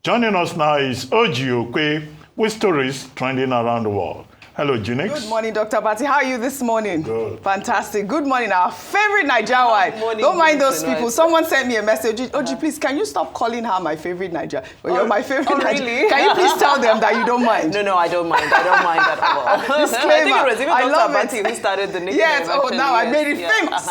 Joining us now is OjyOkpe with stories trending around the world. Hello, Junix. Good morning, Dr. Abatim. How are you this morning? Good. Fantastic. Good morning, our favorite Nigerian wife. Don't mind those people. Someone sent me a message. Oji, please, can you stop calling her my favorite Nigerian? Well, you're my favorite Nigerian. Really? Can you please tell them that you don't mind? No, I don't mind. I don't mind at all. Disclaimer. I think it was even Dr. Abatim who started the nickname. Yes, actually. now I made it famous.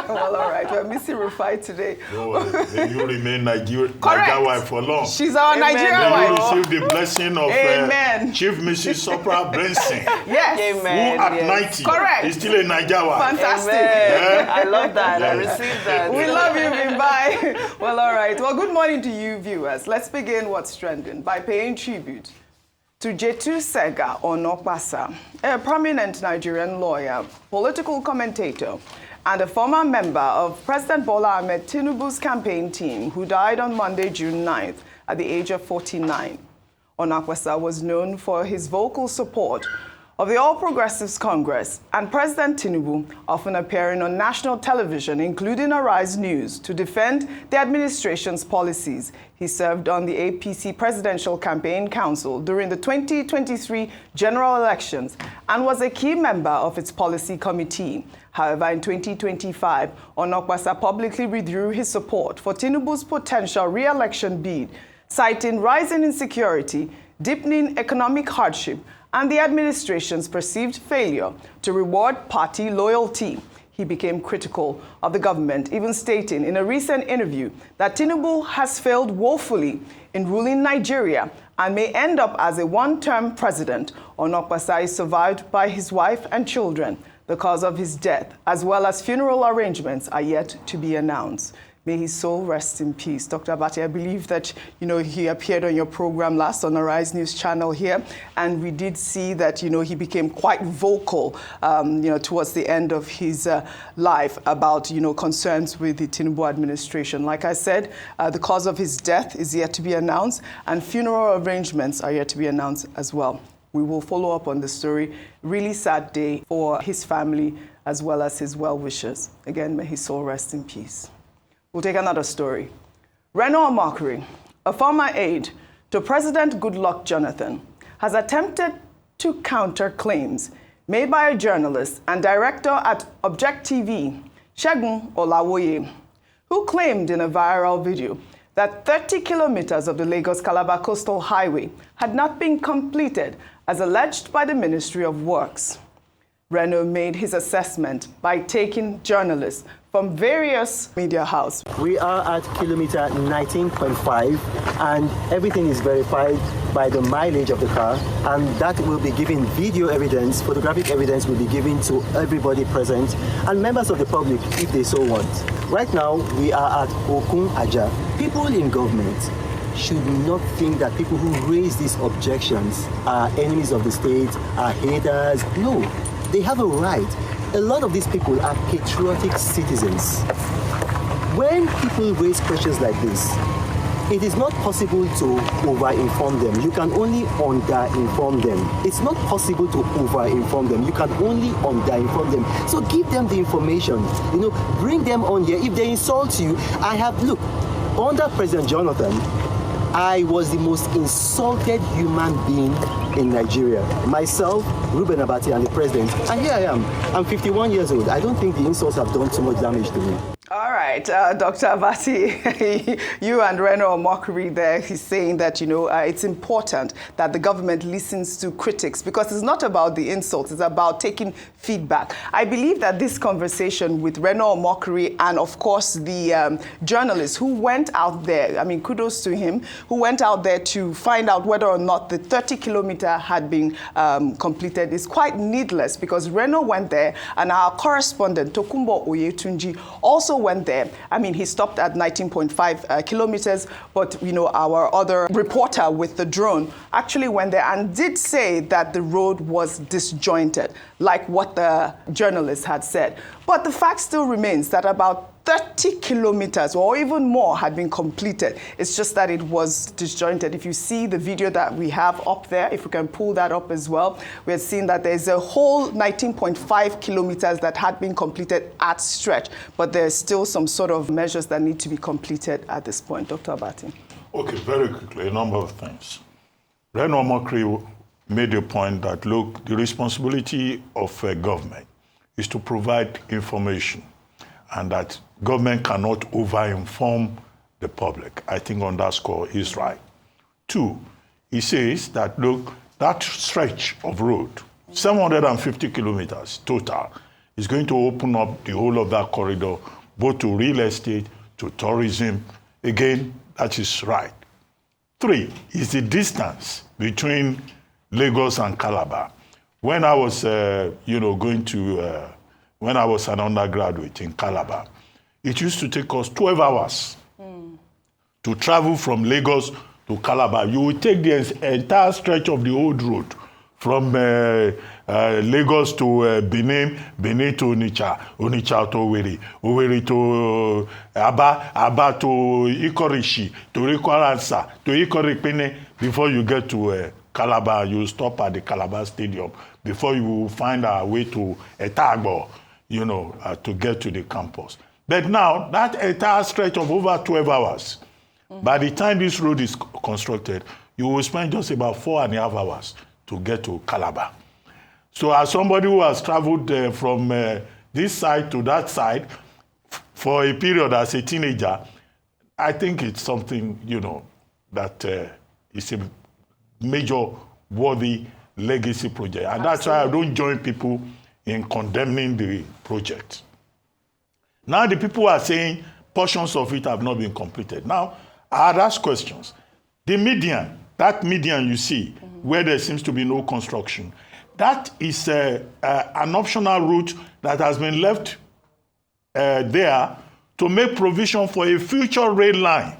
Well, all right. We're missing Rufai today. You remain Nigerian wife for long. She's our Amen. Nigerian May you wife. receive the blessing of Chief Mrs. Sopra Benson. Yes. Who at 90 is still a Nigerian wife. Fantastic. I love that. I received that. We love you, Bimbai. Well, all right. Well, good morning to you, viewers. Let's begin what's trending by paying tribute to Jesutega Onokpasa, a prominent Nigerian lawyer, political commentator, and a former member of President Bola Ahmed Tinubu's campaign team who died on Monday, June 9th at the age of 49. Onokpasa was known for his vocal support of the All Progressives Congress and President Tinubu, often appearing on national television, including Arise News, to defend the administration's policies. He served on the APC Presidential Campaign Council during the 2023 general elections and was a key member of its policy committee. However, in 2025, Onokpasa publicly withdrew his support for Tinubu's potential re-election bid, citing rising insecurity, deepening economic hardship, and the administration's perceived failure to reward party loyalty. He became critical of the government, even stating in a recent interview that Tinubu has failed woefully in ruling Nigeria and may end up as a one-term president. Onokpasa is survived by his wife and children. The cause of his death, as well as funeral arrangements, are yet to be announced. May his soul rest in peace. Dr. Abatim, I believe that, he appeared on your program last on the Rise News channel here, and we did see that, he became quite vocal, towards the end of his life about, concerns with the Tinubu administration. Like I said, the cause of his death is yet to be announced, and funeral arrangements are yet to be announced as well. We will follow up on the story. Really sad day for his family as well as his well-wishers. Again, may his soul rest in peace. We'll take another story. Remi, a former aide to President Goodluck Jonathan, has attempted to counter claims made by a journalist and director at Object TV, Segun Olawoye, who claimed in a viral video that 30 kilometers of the Lagos-Calabar Coastal Highway had not been completed as alleged by the Ministry of Works. Reno made his assessment by taking journalists from various media houses. We are at kilometer 19.5 and everything is verified by the mileage of the car, and that will be given video evidence, photographic evidence will be given to everybody present and members of the public if they so want. Right now we are at Okun Aja. People in government should not think that people who raise these objections are enemies of the state, are haters. No, they have a right. A lot of these people are patriotic citizens. When people raise questions like this, it is not possible to over-inform them. You can only under-inform them. It's not possible to over-inform them. You can only under-inform them. So give them the information. Bring them on here. If they insult you, look, under President Jonathan, I was the most insulted human being in Nigeria. Myself, Ruben Abati, and the president. And here I am. I'm 51 years old. I don't think the insults have done too much damage to me. All right, Dr. Abati, you and Reno Omokri there, he's saying that, it's important that the government listens to critics because it's not about the insults, it's about taking feedback. I believe that this conversation with Reno Omokri and, of course, the journalist who went out there, kudos to him, who went out there to find out whether or not the 30-kilometer had been completed is quite needless because Reno went there and our correspondent, Tokumbo Oyetunji, also went there. He stopped at 19.5 kilometers, but, our other reporter with the drone actually went there and did say that the road was disjointed, like what the journalist had said. But the fact still remains that about 30 kilometers or even more had been completed. It's just that it was disjointed. If you see the video that we have up there, if we can pull that up as well, we have seen that there's a whole 19.5 kilometers that had been completed at stretch, but there's still some sort of measures that need to be completed at this point. Dr. Abatim. Okay, very quickly, a number of things. Remi Omokri made a point that, look, the responsibility of a government is to provide information, and that government cannot over-inform the public. I think on that score he's right. 2, he says that, look, that stretch of road, 750 kilometers total, is going to open up the whole of that corridor, both to real estate, to tourism. Again, that is right. 3 is the distance between Lagos and Calabar. When I was, when I was an undergraduate in Calabar, it used to take us 12 hours to travel from Lagos to Calabar. You would take the entire stretch of the old road from Lagos to Benin, Benin to Onitsha, Onitsha to Owerri, Owerri to Aba to Ikorishi, to Ikwaransa, to Ikoripene, before you get to Calabar. You stop at the Calabar Stadium before you will find our way to Etagbo, to get to the campus. But now, that entire stretch of over 12 hours, by the time this road is constructed, you will spend just about 4.5 hours to get to Calabar. So as somebody who has traveled from this side to that side for a period as a teenager, I think it's something, that is a major worthy legacy project. And that's why I don't join people in condemning the project. Now the people are saying portions of it have not been completed. Now, I had asked questions. The median, that median you see, where there seems to be no construction, that is an optional route that has been left there to make provision for a future rail line.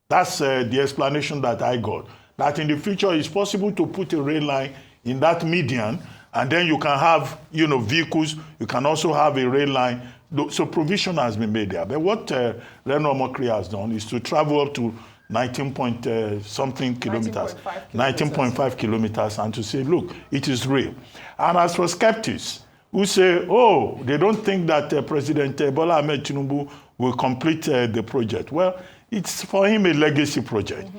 That's the explanation that I got. That in the future it's possible to put a rail line in that median, and then you can have, vehicles. You can also have a rail line. So provision has been made there. But what Remi Omokri has done is to travel up to 19.something kilometers, 19.5 kilometers, and to say, look, it is real. And as for skeptics who say, oh, they don't think that President Bola Ahmed Tinubu will complete the project. Well, it's for him a legacy project.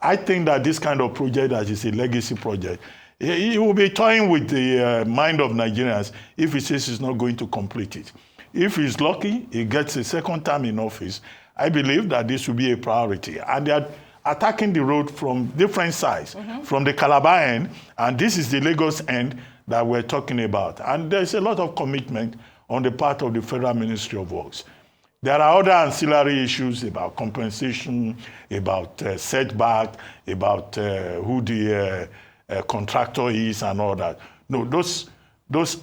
I think that this kind of project that is a legacy project, he will be toying with the mind of Nigerians if he says he's not going to complete it. If he's lucky, he gets a second term in office, I believe that this will be a priority. And they are attacking the road from different sides, from the Calabar end, and this is the Lagos end that we're talking about. And there's a lot of commitment on the part of the Federal Ministry of Works. There are other ancillary issues about compensation, about setback, about who the contractor is and all that. No, those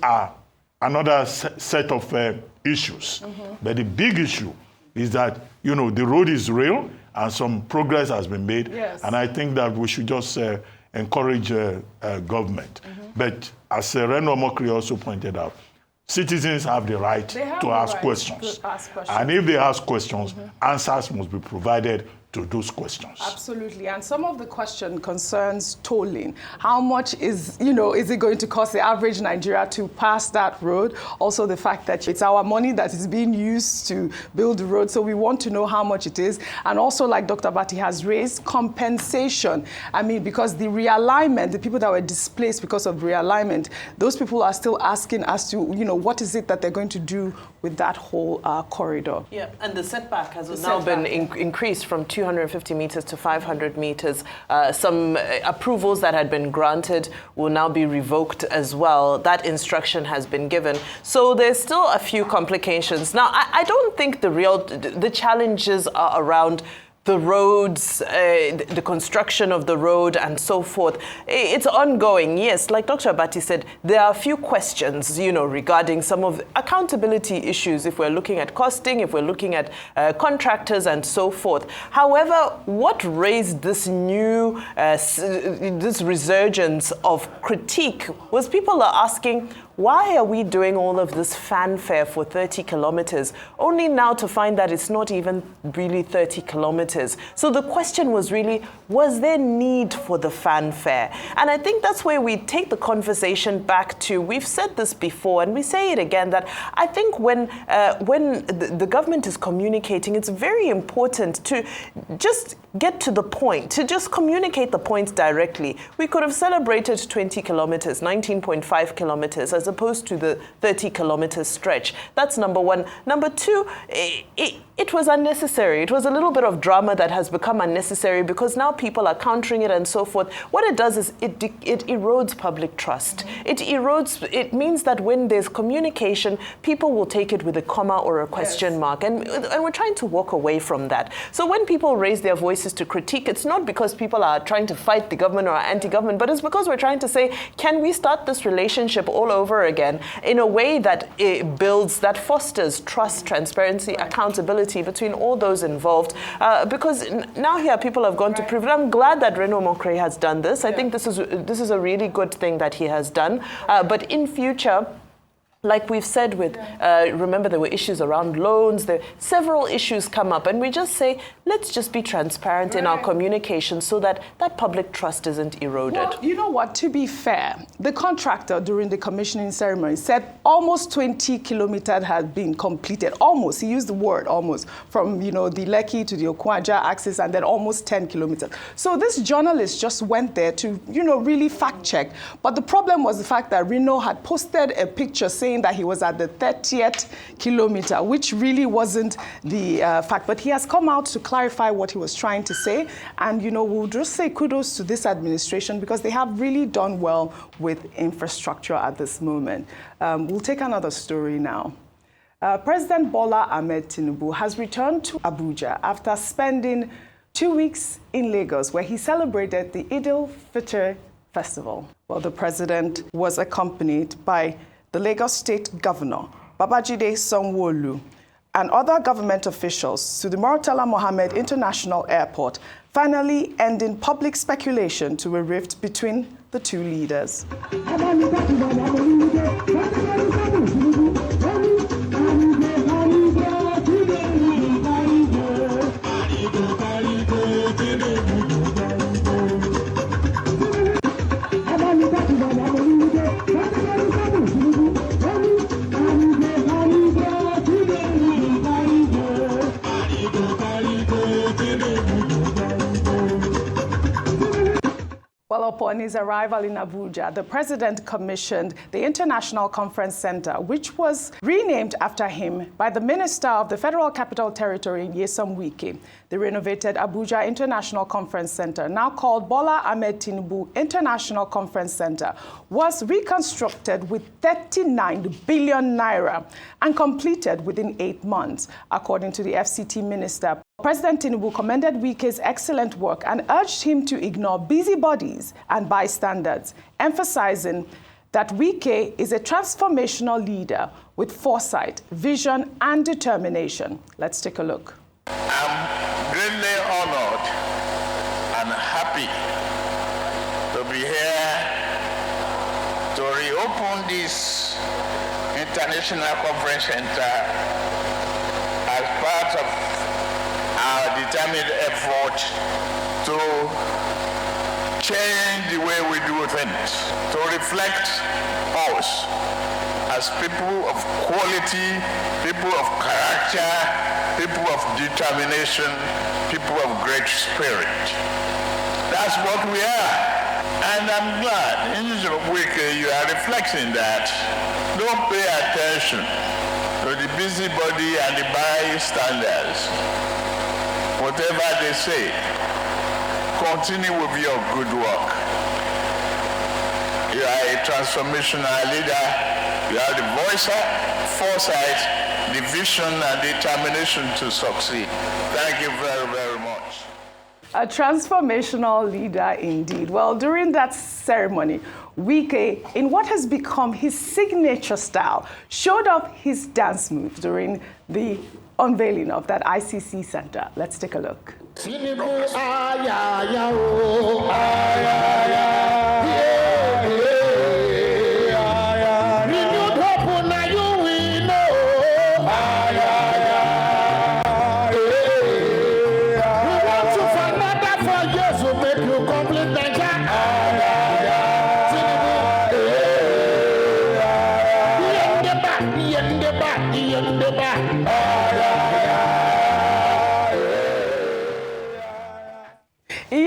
are another set of issues. But the big issue is that, the road is real and some progress has been made. Yes. And I think that we should just encourage government. But as Remi Omokri also pointed out, citizens have the right to ask questions. And if they ask questions, answers must be provided to those questions. Absolutely. And some of the question concerns tolling. How much is it going to cost the average Nigeria to pass that road? Also the fact that it's our money that is being used to build the road. So we want to know how much it is. And also, like Dr. Bati has raised, compensation. I mean, because the realignment, the people that were displaced because of realignment, those people are still asking us to, what is it that they're going to do with that whole corridor? Yeah, and the setback has now been increased from 250 meters to 500 meters. Some approvals that had been granted will now be revoked as well. That instruction has been given. So there's still a few complications. Now, I don't think the challenges are around the roads, the construction of the road and so forth. It's ongoing, yes. Like Dr. Abati said, there are a few questions, regarding some of the accountability issues if we're looking at costing, if we're looking at contractors and so forth. However, what raised this this resurgence of critique was people are asking, why are we doing all of this fanfare for 30 kilometers, only now to find that it's not even really 30 kilometers? So the question was really, was there need for the fanfare? And I think that's where we take the conversation back to, we've said this before and we say it again, that I think when the government is communicating, it's very important to just get to the point, to just communicate the point directly. We could have celebrated 20 kilometers, 19.5 kilometers, as opposed to the 30 kilometer stretch. That's number one. Number two, it was unnecessary. It was a little bit of drama that has become unnecessary because now people are countering it and so forth. What it does is it erodes public trust. It means that when there's communication, people will take it with a comma or a question mark. And we're trying to walk away from that. So when people raise their voices to critique, it's not because people are trying to fight the government or anti-government, but it's because we're trying to say, can we start this relationship all over again in a way that builds, that fosters trust, transparency, accountability between all those involved? Because now here people have gone to prove it. I'm glad that Reno Mokre has done this. I think this is a really good thing that he has done. But in future, like we've said with, remember there were issues around loans, several issues come up, and we just say, let's just be transparent in our communication so that that public trust isn't eroded. Well, you know what, to be fair, the contractor during the commissioning ceremony said almost 20 kilometers had been completed. Almost, he used the word almost, from the Lekki to the Okwaja axis, and then almost 10 kilometers. So this journalist just went there to, really fact check. But the problem was the fact that Reno had posted a picture saying that he was at the 30th kilometer, which really wasn't the fact. But he has come out to clarify what he was trying to say. And, we'll just say kudos to this administration because they have really done well with infrastructure at this moment. We'll take another story now. President Bola Ahmed Tinubu has returned to Abuja after spending 2 weeks in Lagos, where he celebrated the Eid-ul-Fitr festival. Well, the president was accompanied by the Lagos State Governor, Babajide Sanwo-Olu, and other government officials to the Murtala Mohammed International Airport, finally ending public speculation to a rift between the two leaders. Well, upon his arrival in Abuja, the president commissioned the International Conference Center, which was renamed after him by the Minister of the Federal Capital Territory, Wike. The renovated Abuja International Conference Center, now called Bola Ahmed Tinubu International Conference Center, was reconstructed with 39 billion naira and completed within 8 months, according to the FCT minister. President Tinubu commended Wike's excellent work and urged him to ignore busybodies and bystanders, emphasizing that Wike is a transformational leader with foresight, vision, and determination. Let's take a look. I'm greatly honored and happy to be here to reopen this International Conference Center as part of our determined effort to change the way we do things, to reflect us as people of quality, people of character, people of determination, people of great spirit. That's what we are. And I'm glad in this week you are reflecting that. Don't pay attention to the busybody and the bystanders. Whatever they say, continue with your good work. You are a transformational leader. You have the voice, foresight, the vision, and determination to succeed. Thank you very, very much. A transformational leader indeed. Well, during that ceremony, Wike, in what has become his signature style, showed off his dance moves during the unveiling of that ICC center. Let's take a look.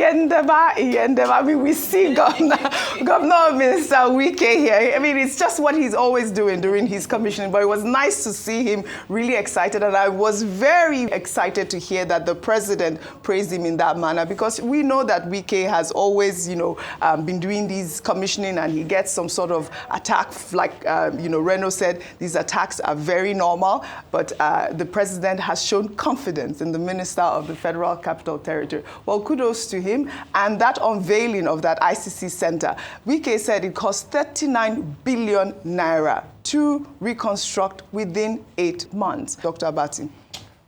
I mean, we see Governor Minister Wike here. I mean, it's just what he's always doing during his commissioning, but it was nice to see him really excited, and I was very excited to hear that the president praised him in that manner, because we know that Wike has always, been doing these commissioning, and he gets some sort of attack, like, Reno said, these attacks are very normal, but the president has shown confidence in the minister of the Federal Capital Territory. Well, kudos to him. And that unveiling of that ICC center, Wike said it cost 39 billion naira to reconstruct within 8 months. Dr. Abatim.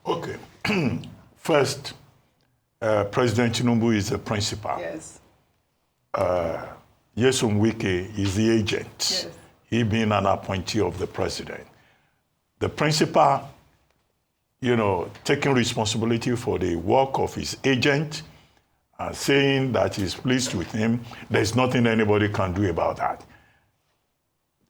Okay. First, President Tinubu is the principal. Yes. Wike is the agent. Yes. He being an appointee of the president. The principal, taking responsibility for the work of his agent, saying that he's pleased with him. There's nothing anybody can do about that.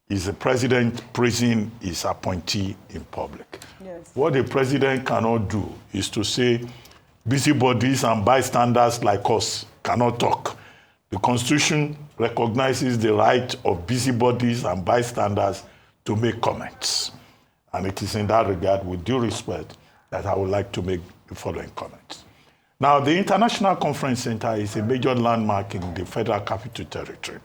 Is the president praising his appointee in public? Yes. What the president cannot do is to say, busybodies and bystanders like us cannot talk. The Constitution recognizes the right of busybodies and bystanders to make comments. And it is in that regard, with due respect, that I would like to make the following comments. Now, the International Conference Center is a major landmark in the Federal Capital Territory.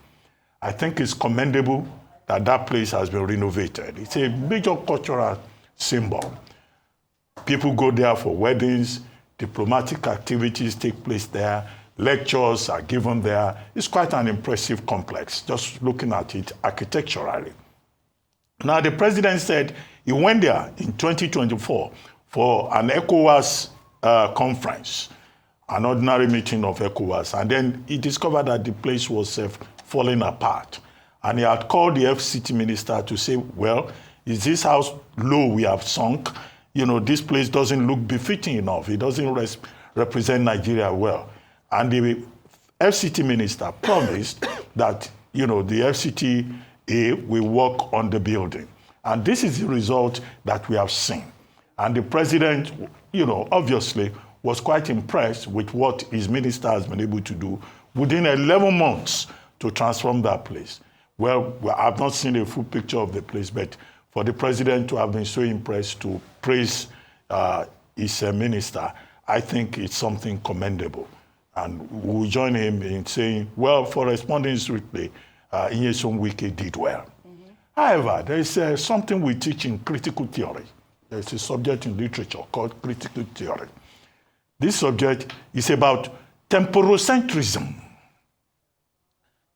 I think it's commendable that that place has been renovated. It's a major cultural symbol. People go there for weddings, diplomatic activities take place there, lectures are given there. It's quite an impressive complex, just looking at it architecturally. Now, the president said he went there in 2024 for an ECOWAS conference, an ordinary meeting of ECOWAS, and then he discovered that the place was falling apart. And he had called the FCT minister to say, well, is this how low we have sunk? This place doesn't look befitting enough. It doesn't represent Nigeria well. And the FCT minister promised that, the FCTA will work on the building. And this is the result that we have seen. And the president, obviously was quite impressed with what his minister has been able to do within 11 months to transform that place. Well, I've not seen a full picture of the place, but for the president to have been so impressed to praise his minister, I think it's something commendable. And we'll join him in saying, well, for responding swiftly, Wike did well. Mm-hmm. However, there is something we teach in critical theory. There's a subject in literature called critical theory. This subject is about temporocentrism.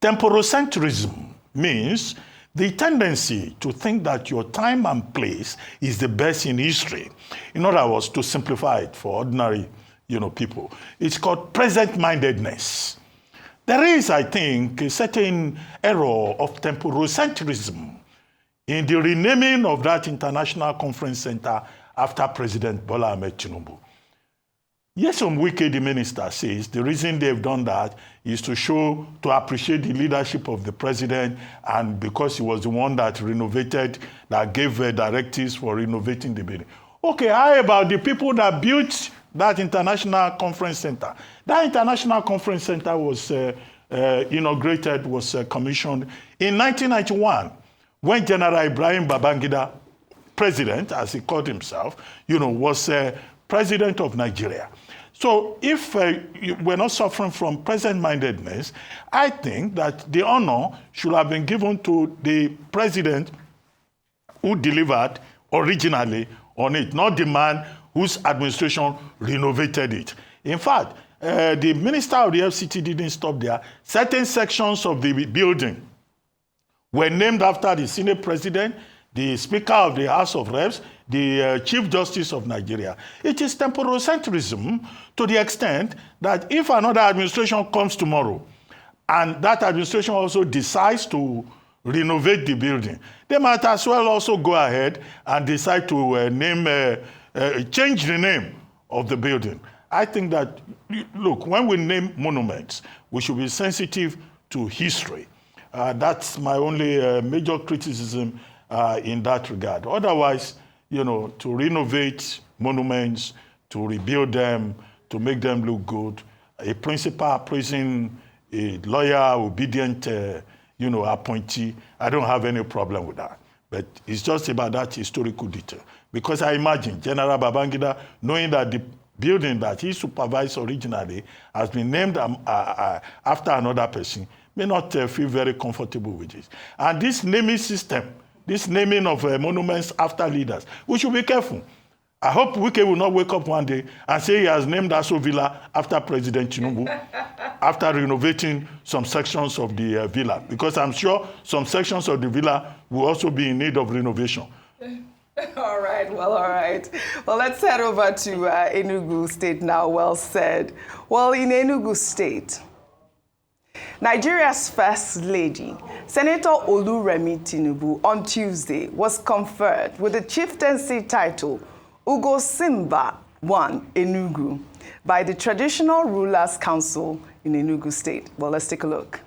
Temporocentrism means the tendency to think that your time and place is the best in history. In other words, to simplify it for ordinary people, it's called present-mindedness. There is, I think, a certain error of temporocentrism in the renaming of that International Conference Center after President Bola Ahmed Tinubu. Wike, the minister, says the reason they've done that is to appreciate the leadership of the president, and because he was the one that gave directives for renovating the building. Okay, how about the people that built that International Conference Center? That International Conference Center was inaugurated, was commissioned in 1991, when General Ibrahim Babangida, president, as he called himself, was president of Nigeria. So if we're not suffering from present-mindedness, I think that the honor should have been given to the president who delivered originally on it, not the man whose administration renovated it. In fact, the minister of the FCT didn't stop there. Certain sections of the building were named after the Senate president, the Speaker of the House of Reps, the Chief Justice of Nigeria. It is temporocentrism to the extent that if another administration comes tomorrow and that administration also decides to renovate the building, they might as well also go ahead and decide to change the name of the building. I think that, look, when we name monuments, we should be sensitive to history. That's my only major criticism in that regard. Otherwise, to renovate monuments, to rebuild them, to make them look good, a principal praising a lawyer, obedient, appointee, I don't have any problem with that. But it's just about that historical detail. Because I imagine General Babangida, knowing that the building that he supervised originally has been named after another person, may not feel very comfortable with this. And this naming system, this naming of monuments after leaders, we should be careful. I hope Wike will not wake up one day and say he has named Aso Villa after President Tinubu, after renovating some sections of the villa, because I'm sure some sections of the villa will also be in need of renovation. All right. Well, let's head over to Enugu State now. Well said. Well, in Enugu State, Nigeria's First Lady, Senator Remi Tinubu, on Tuesday was conferred with the chieftaincy title Ugosimba I Enugu by the Traditional Rulers Council in Enugu State. Well, let's take a look.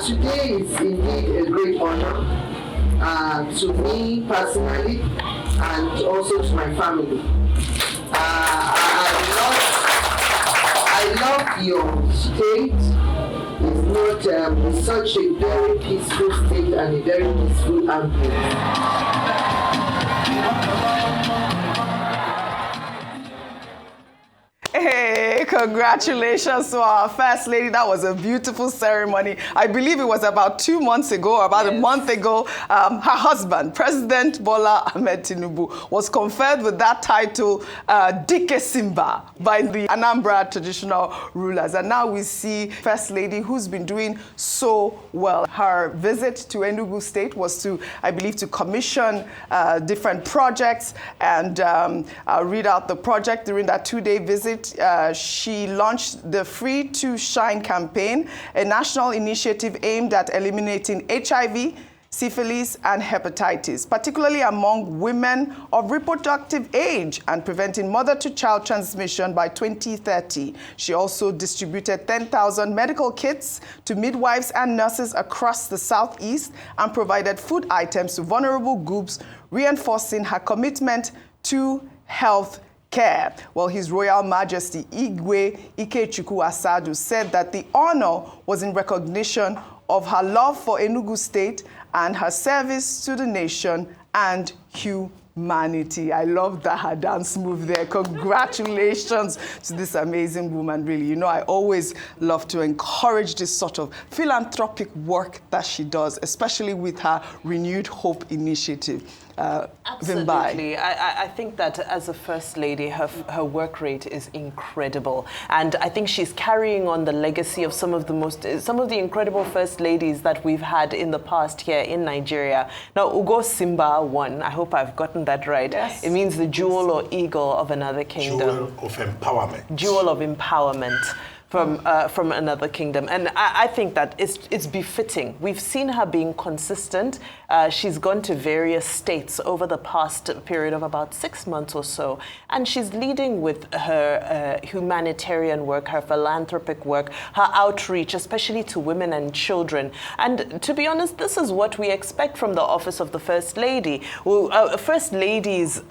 Today is indeed a great honor to me personally and also to my family. I love your state. It's such a very peaceful state and a very peaceful ambience. Hey, congratulations to our First Lady. That was a beautiful ceremony. I believe it was about 2 months ago, or about a month ago. Her husband, President Bola Ahmed Tinubu, was conferred with that title, Ugosimba, by the Anambra traditional rulers. And now we see First Lady, who's been doing so well. Her visit to Enugu State was to, I believe, to commission different projects and read out the project during that 2-day visit. She launched the Free to Shine campaign, a national initiative aimed at eliminating HIV, syphilis, and hepatitis, particularly among women of reproductive age, and preventing mother-to-child transmission by 2030. She also distributed 10,000 medical kits to midwives and nurses across the Southeast and provided food items to vulnerable groups, reinforcing her commitment to health care. Well, His Royal Majesty Igwe Ikechukwu Asadu said that the honor was in recognition of her love for Enugu State and her service to the nation and humanity. I love that her dance move there. Congratulations to this amazing woman, really. You know, I always love to encourage this sort of philanthropic work that she does, especially with her Renewed Hope initiative. Absolutely. I think that as a First Lady, her work rate is incredible. And I think she's carrying on the legacy of some of the incredible First Ladies that we've had in the past here in Nigeria. Now, Ugosimba I, I hope I've gotten that right. Yes. It means the jewel or eagle of another kingdom. Jewel of empowerment. Jewel of empowerment. From another kingdom. And I think that it's befitting. We've seen her being consistent. She's gone to various states over the past period of about 6 months or so, and she's leading with her humanitarian work, her philanthropic work, her outreach, especially to women and children. And to be honest, this is what we expect from the office of the First Lady. First Lady's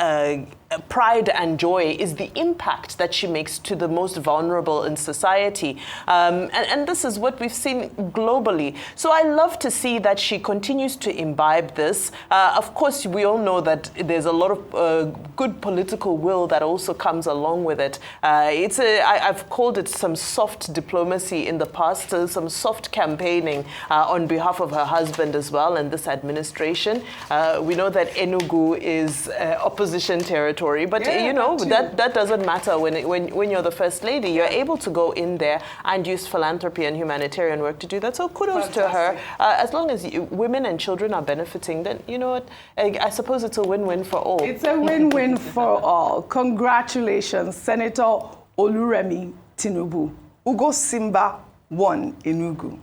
pride and joy is the impact that she makes to the most vulnerable in society. And this is what we've seen globally. So I love to see that she continues to imbibe this. Of course, we all know that there's a lot of good political will that also comes along with it. I've called it some soft diplomacy in the past, some soft campaigning on behalf of her husband as well and this administration. We know that Enugu is opposition territory. But you know, that doesn't matter when you're the First Lady. You're able to go in there and use philanthropy and humanitarian work to do that. So kudos to her. As long as women and children are benefiting, then you know what? I suppose it's a win-win for all. It's a win-win for all. Congratulations, Senator Remi Tinubu. Ugosimba I Enugu.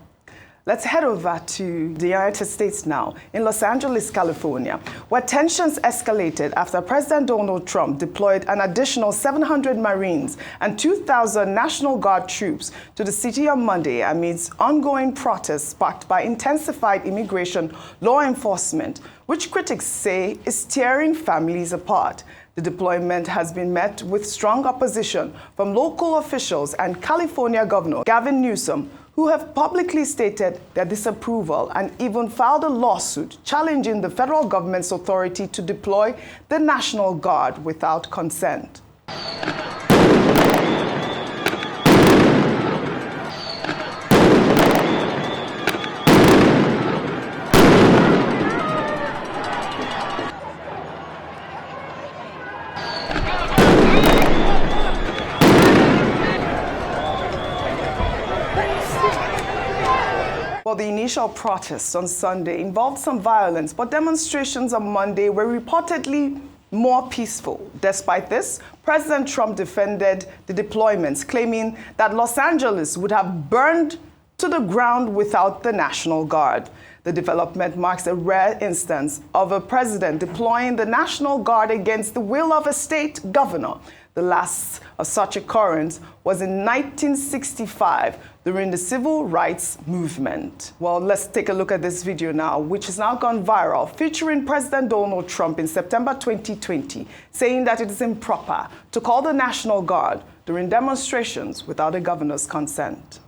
Let's head over to the United States now, in Los Angeles, California, where tensions escalated after President Donald Trump deployed an additional 700 Marines and 2,000 National Guard troops to the city on Monday amidst ongoing protests sparked by intensified immigration law enforcement, which critics say is tearing families apart. The deployment has been met with strong opposition from local officials and California Governor Gavin Newsom, who have publicly stated their disapproval and even filed a lawsuit challenging the federal government's authority to deploy the National Guard without consent. Well, the initial protests on Sunday involved some violence, but demonstrations on Monday were reportedly more peaceful. Despite this, President Trump defended the deployments, claiming that Los Angeles would have burned to the ground without the National Guard. The development marks a rare instance of a president deploying the National Guard against the will of a state governor. The last of such occurrence was in 1965 during the Civil Rights Movement. Well, let's take a look at this video now, which has now gone viral, featuring President Donald Trump in September 2020, saying that it is improper to call the National Guard during demonstrations without a governor's consent.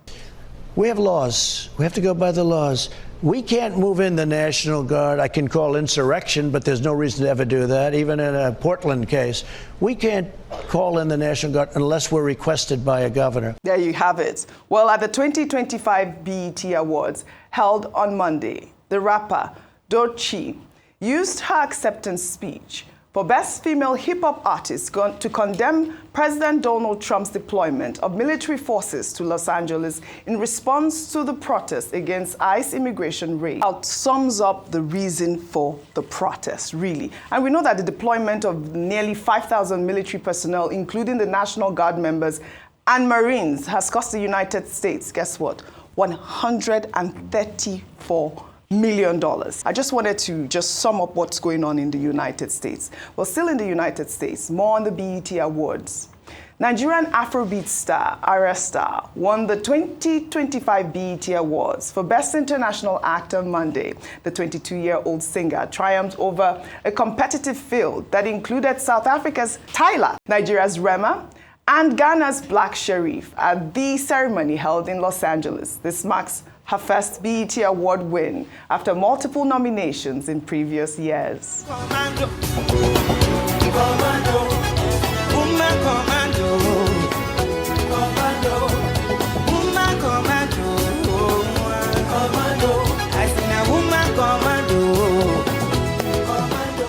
We have laws. We have to go by the laws. We can't move in the National Guard. I can call insurrection, but there's no reason to ever do that, even in a Portland case. We can't call in the National Guard unless we're requested by a governor. There you have it. Well, at the 2025 BET Awards held on Monday, the rapper Doechii used her acceptance speech for Best Female Hip-Hop Artist to condemn President Donald Trump's deployment of military forces to Los Angeles in response to the protest against ICE immigration raid. It sums up the reason for the protest, really. And we know that the deployment of nearly 5,000 military personnel, including the National Guard members and Marines, has cost the United States, guess what, $134 million. I just wanted to sum up what's going on in the United States. Well, still in the United States, more on the BET Awards. Nigerian Afrobeat star Ayra Starr won the 2025 BET Awards for Best International Act on Monday. The 22-year-old singer triumphed over a competitive field that included South Africa's Tyla, Nigeria's Remi, and Ghana's Black Sherif at the ceremony held in Los Angeles. This marks her first BET Award win after multiple nominations in previous years. Commando, commando, woman commando, commando, woman commando, commando, I seen a woman commando, commando.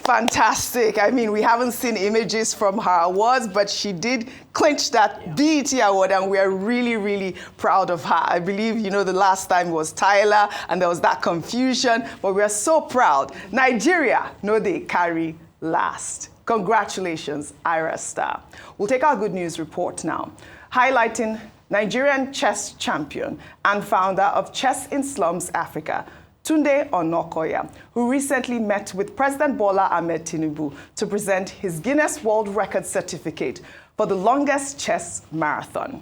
Fantastic. I mean, we haven't seen images from her awards, but she did clinch that BET Award, and we are really, really proud of her. I believe, you know, the last time was Tyla, and there was that confusion, but we are so proud. Nigeria, no, they carry last. Congratulations, Ayra Starr. We'll take our good news report now, highlighting Nigerian chess champion and founder of Chess in Slums Africa, Jesutega Onokpasa, who recently met with President Bola Ahmed Tinubu to present his Guinness World Record certificate for the longest chess marathon.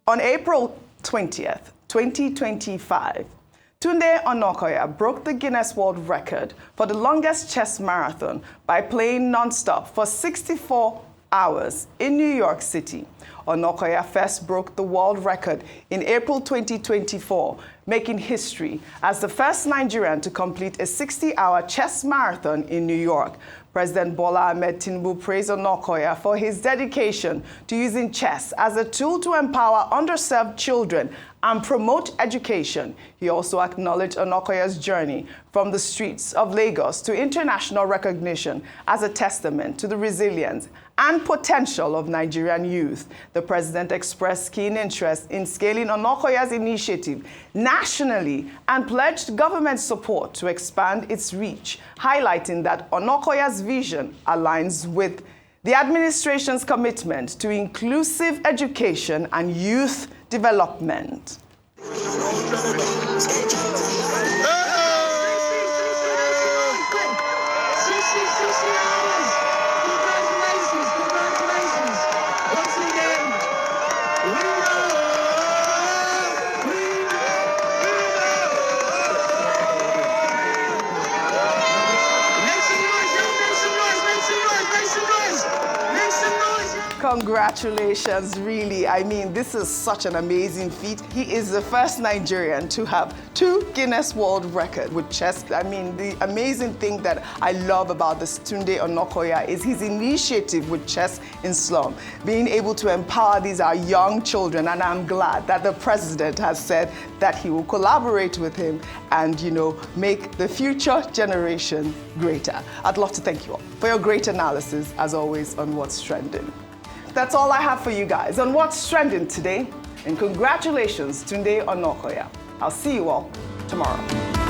On April 20th, 2025, Jesutega Onokpasa broke the Guinness World Record for the longest chess marathon by playing non-stop for 64 hours in New York City. Onokpasa first broke the world record in April 2024, making history as the first Nigerian to complete a 60-hour chess marathon in New York. President Bola Ahmed Tinubu praised Onokpasa for his dedication to using chess as a tool to empower underserved children and promote education. He also acknowledged Onokpasa's journey from the streets of Lagos to international recognition as a testament to the resilience and potential of Nigerian youth. The president expressed keen interest in scaling Onokoya's initiative nationally and pledged government support to expand its reach, highlighting that Onokoya's vision aligns with the administration's commitment to inclusive education and youth development. Congratulations, really. I mean, this is such an amazing feat. He is the first Nigerian to have 2 Guinness World Records with chess. I mean, the amazing thing that I love about this Tunde Onokoya is his initiative with chess in slum, being able to empower these our young children. And I'm glad that the president has said that he will collaborate with him and, you know, make the future generation greater. I'd love to thank you all for your great analysis, as always, on What's Trending. That's all I have for you guys on What's Trending today. And congratulations, Tunde Onokoya. I'll see you all tomorrow.